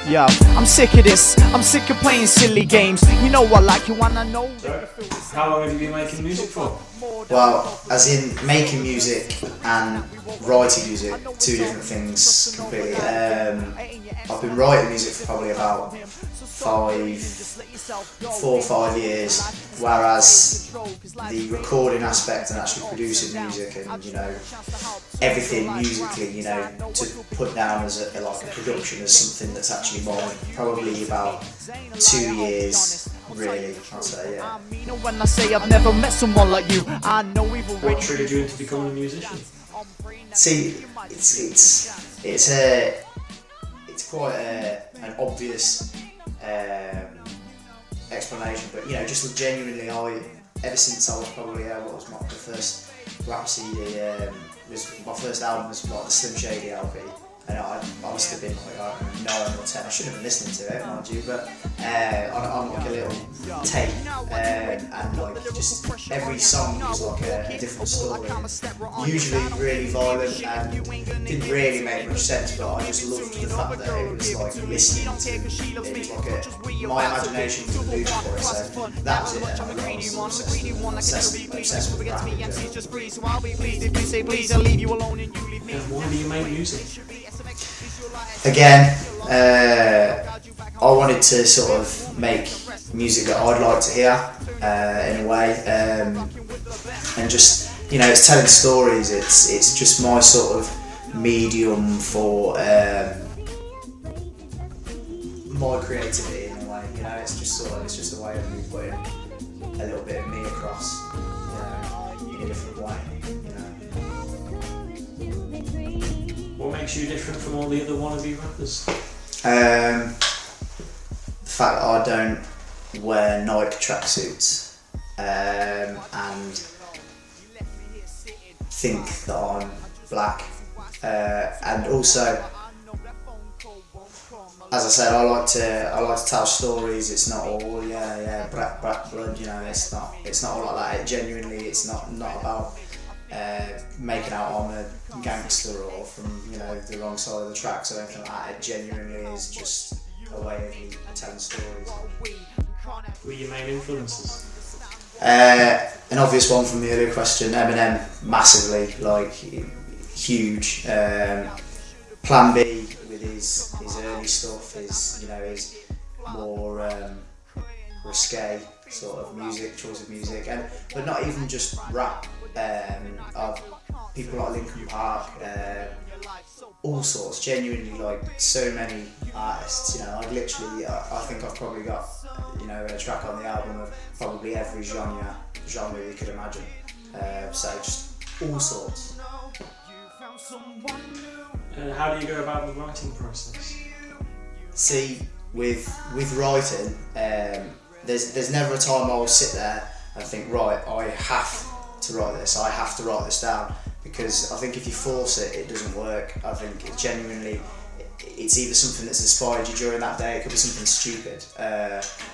Yeah, I'm sick of this. I'm sick of playing silly games. You know I like you and I know. How long have you been making music for? Well, as in making music and writing music, two different things completely. I've been writing music for probably about 4 or 5 years, whereas the recording aspect and actually producing music and, you know, everything musically, you know, to put down as a production as something that's actually mine, probably about 2 years. Really, I'll say, yeah. When I say I've never met someone like you, I know we've already. What triggered you into becoming a musician? See, it's quite an obvious explanation, but you know, just genuinely, ever since I was probably what was my first rap CD, was my first album was like the Slim Shady LP. And I must have been like 9 or 10. I shouldn't have been listening to it, mind you, but on like a little tape, and like just every song was like a different story. Usually really violent and didn't really make much sense, but I just loved the fact that it was like listening to it. It was like my imagination was a illusion for it, so that was it. And I was obsessed with rap. Why do you make music? Again, I wanted to sort of make music that I'd like to hear in a way, and just, you know, it's telling stories. It's just my sort of medium for my creativity in a way. You know, it's just a way of me putting a little bit of me across, you know, in a different way. You know. What makes you different from all the other wannabe rappers? The fact that I don't wear Nike tracksuits and think that I'm black, and also, as I said, I like to tell stories. It's not all black blood. You know, it's not all like that. It's not about making out I'm a gangster or from, you know, the wrong side of the tracks or anything like that. It genuinely is just a way of me telling stories. Who are your main influences? An obvious one from the earlier question, Eminem, massively, like huge. Plan B with his early stuff, his more risque sort of music, choice of music, but not even just rap. People like Linkin Park, all sorts, genuinely, like so many artists. You know, I think I've probably got, you know, a track on the album of probably every genre you could imagine. So just all sorts. How do you go about the writing process? See, with writing, there's never a time I'll sit there and think, right, I have to write this, I have to write this down, because I think if you force it, it doesn't work. I think it's either something that's inspired you during that day, it could be something stupid,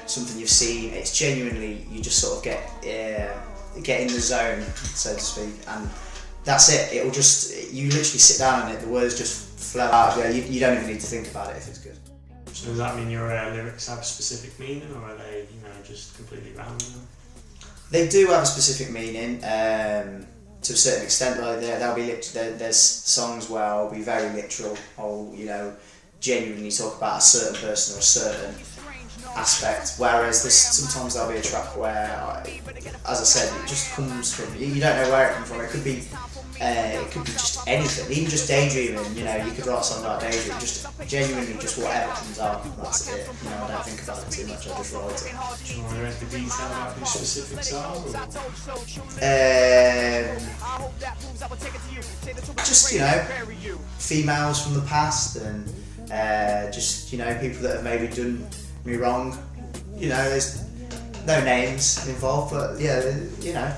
something you've seen. It's genuinely, you just sort of get in the zone, so to speak, and that's it. It'll just, you literally sit down and the words just flow out. You don't even need to think about it if it's good. So does that mean your lyrics have a specific meaning, or are they, you know, just completely random? They do have a specific meaning, to a certain extent. Like there'll be there's songs where I'll be very literal. I'll, you know, genuinely talk about a certain person or a certain aspect. Whereas sometimes there'll be a track where, as I said, it just comes from, you don't know where it comes from. It could be just anything, even just daydreaming. You know, you could write a song about daydreaming, just genuinely just whatever comes out. That's it. You know, I don't think about it too much. I just write it. Do you want to go into detail about who specifics are? Just, you know, females from the past, and just, you know, people that have maybe done me wrong. You know, there's no names involved, but yeah, you know,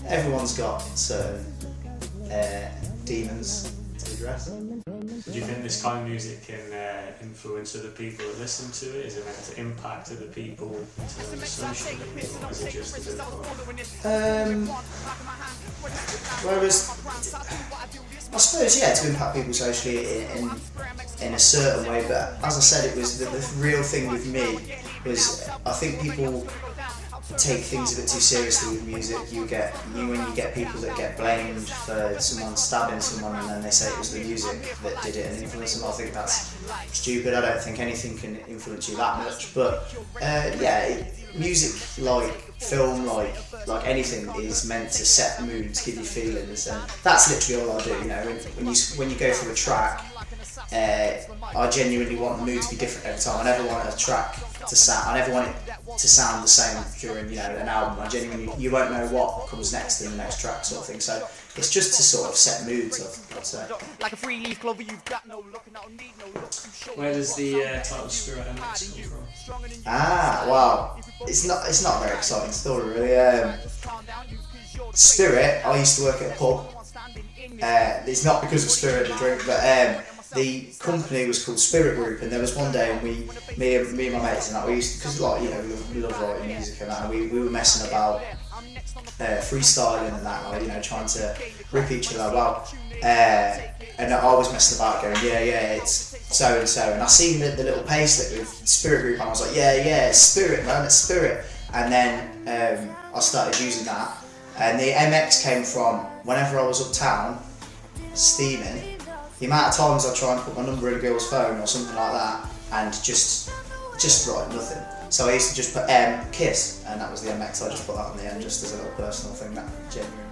everyone's got certain demons to address. Do you think this kind of music can influence other people that listen to it? Is it meant to impact other people in terms of socially, or is it just a bit of fun? Whereas I suppose, yeah, to impact people socially in a certain way, but as I said, it was the real thing with me was I think people take things a bit too seriously with music. When you get people that get blamed for someone stabbing someone and then they say it was the music that did it and influenced them, I think that's stupid. I don't think anything can influence you that much, but music, like film, like anything, is meant to set moods, give you feelings, and that's literally all I do. You know, when you go through a track, I genuinely want the mood to be different every time. I never want a track to sound. I never want it to sound the same during an album. I genuinely, you won't know what comes next in the next track, sort of thing. So it's just to sort of set moods, I'd say. Like a free leaf clover, you've got no look, need no look. Where does the title Spiritt-MX come from? Wow. It's not a very exciting story, really. Spiritt, I used to work at a pub. It's not because of Spiritt the drink, but the company was called Spiritt Group, and there was one day, and me and my mates and that, we used to, because we love writing music and that, and we were messing about freestyling and that, trying to rip each other out. And I was messing about, going, yeah, it's so and so, and I seen the little payslip with Spiritt Group, and I was like, yeah, it's Spiritt, man, it's Spiritt. And then I started using that, and the MX came from whenever I was uptown steaming. The amount of times I try and put my number in a girl's phone or something like that, and just write nothing. So I used to just put kiss, and that was the MX. I just put that on the end just as a little personal thing, that genuine.